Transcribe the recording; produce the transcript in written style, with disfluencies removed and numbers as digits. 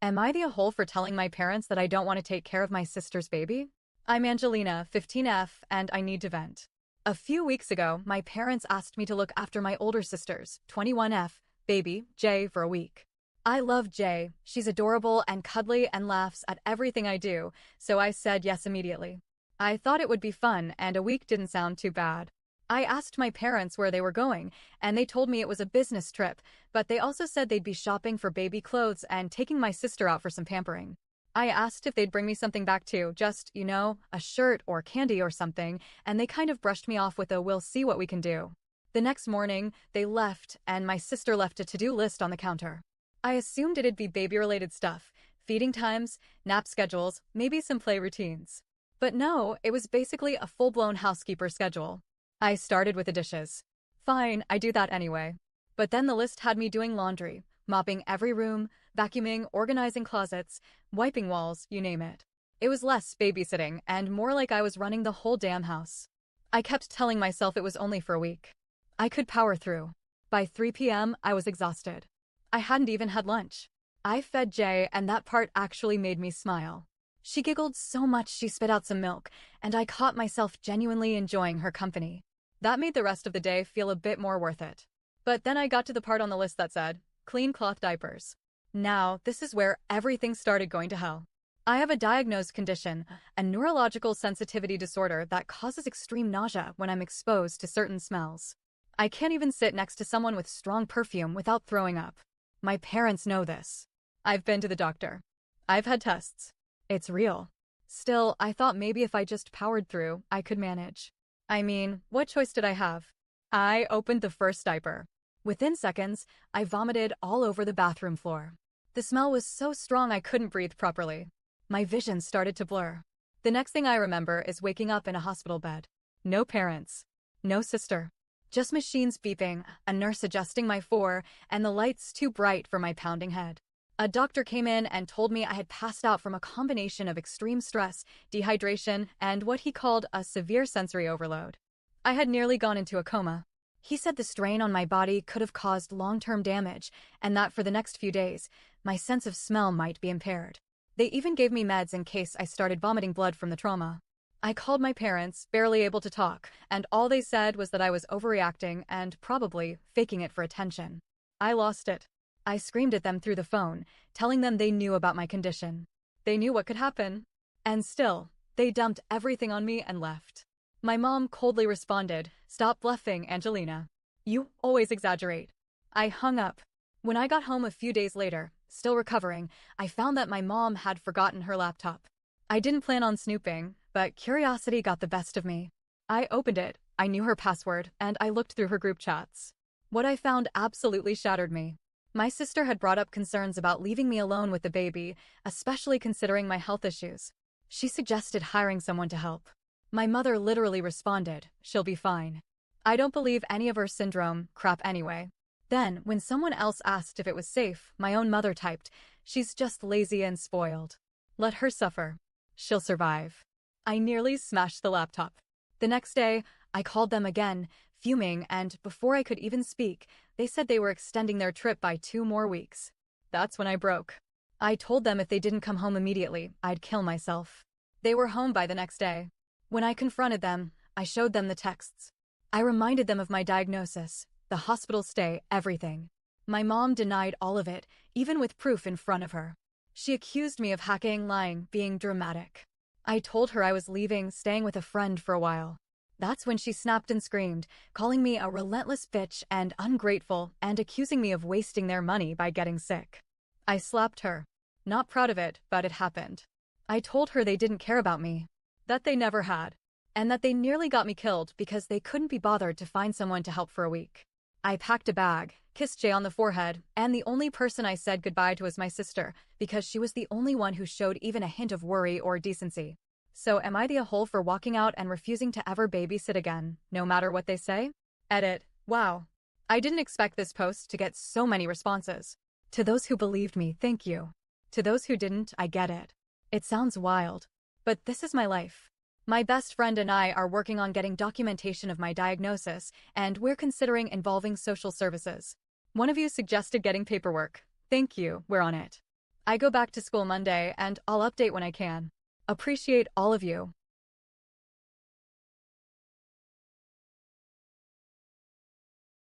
Am I the a-hole for telling my parents that I don't want to take care of my sister's baby? I'm Angelina, 15F, and I need to vent. A few weeks ago, my parents asked me to look after my older sister's, 21F, baby, Jay, for a week. I love Jay. She's adorable and cuddly and laughs at everything I do, so I said yes immediately. I thought it would be fun, and a week didn't sound too bad. I asked my parents where they were going, and they told me it was a business trip, but they also said they'd be shopping for baby clothes and taking my sister out for some pampering. I asked if they'd bring me something back too, just, a shirt or candy or something, and they kind of brushed me off with a "we'll see what we can do." The next morning, they left, and my sister left a to-do list on the counter. I assumed it'd be baby-related stuff, feeding times, nap schedules, maybe some play routines. But no, it was basically a full-blown housekeeper schedule. I started with the dishes. Fine, I do that anyway. But then the list had me doing laundry, mopping every room, vacuuming, organizing closets, wiping walls, you name it. It was less babysitting and more like I was running the whole damn house. I kept telling myself it was only for a week. I could power through. By 3 p.m., I was exhausted. I hadn't even had lunch. I fed Jay, and that part actually made me smile. She giggled so much she spit out some milk, and I caught myself genuinely enjoying her company. That made the rest of the day feel a bit more worth it. But then I got to the part on the list that said, clean cloth diapers. Now, this is where everything started going to hell. I have a diagnosed condition, a neurological sensitivity disorder that causes extreme nausea when I'm exposed to certain smells. I can't even sit next to someone with strong perfume without throwing up. My parents know this. I've been to the doctor. I've had tests. It's real. Still, I thought maybe if I just powered through, I could manage. I mean, what choice did I have? I opened the first diaper. Within seconds, I vomited all over the bathroom floor. The smell was so strong I couldn't breathe properly. My vision started to blur. The next thing I remember is waking up in a hospital bed. No parents. No sister. Just machines beeping, a nurse adjusting my four, and the lights too bright for my pounding head. A doctor came in and told me I had passed out from a combination of extreme stress, dehydration, and what he called a severe sensory overload. I had nearly gone into a coma. He said the strain on my body could have caused long-term damage, and that for the next few days, my sense of smell might be impaired. They even gave me meds in case I started vomiting blood from the trauma. I called my parents, barely able to talk, and all they said was that I was overreacting and probably faking it for attention. I lost it. I screamed at them through the phone, telling them they knew about my condition. They knew what could happen. And still, they dumped everything on me and left. My mom coldly responded, "Stop bluffing, Angelina. You always exaggerate." I hung up. When I got home a few days later, still recovering, I found that my mom had forgotten her laptop. I didn't plan on snooping, but curiosity got the best of me. I opened it, I knew her password, and I looked through her group chats. What I found absolutely shattered me. My sister had brought up concerns about leaving me alone with the baby, especially considering my health issues. She suggested hiring someone to help. My mother literally responded, "She'll be fine." I don't believe any of her syndrome crap anyway. Then, when someone else asked if it was safe, my own mother typed, "She's just lazy and spoiled. Let her suffer. She'll survive." I nearly smashed the laptop. The next day, I called them again, fuming, and before I could even speak, they said they were extending their trip by 2 more weeks. That's when I broke. I told them if they didn't come home immediately, I'd kill myself. They were home by the next day. When I confronted them, I showed them the texts. I reminded them of my diagnosis, the hospital stay, everything. My mom denied all of it, even with proof in front of her. She accused me of hacking, lying, being dramatic. I told her I was leaving, staying with a friend for a while. That's when she snapped and screamed, calling me a relentless bitch and ungrateful and accusing me of wasting their money by getting sick. I slapped her. Not proud of it, but it happened. I told her they didn't care about me. That they never had. And that they nearly got me killed because they couldn't be bothered to find someone to help for a week. I packed a bag, kissed Jay on the forehead, and the only person I said goodbye to was my sister, because she was the only one who showed even a hint of worry or decency. So am I the a-hole for walking out and refusing to ever babysit again, no matter what they say? Edit. Wow. I didn't expect this post to get so many responses. To those who believed me, thank you. To those who didn't, I get it. It sounds wild. But this is my life. My best friend and I are working on getting documentation of my diagnosis, and we're considering involving social services. One of you suggested getting paperwork. Thank you, we're on it. I go back to school Monday and I'll update when I can. Appreciate all of you.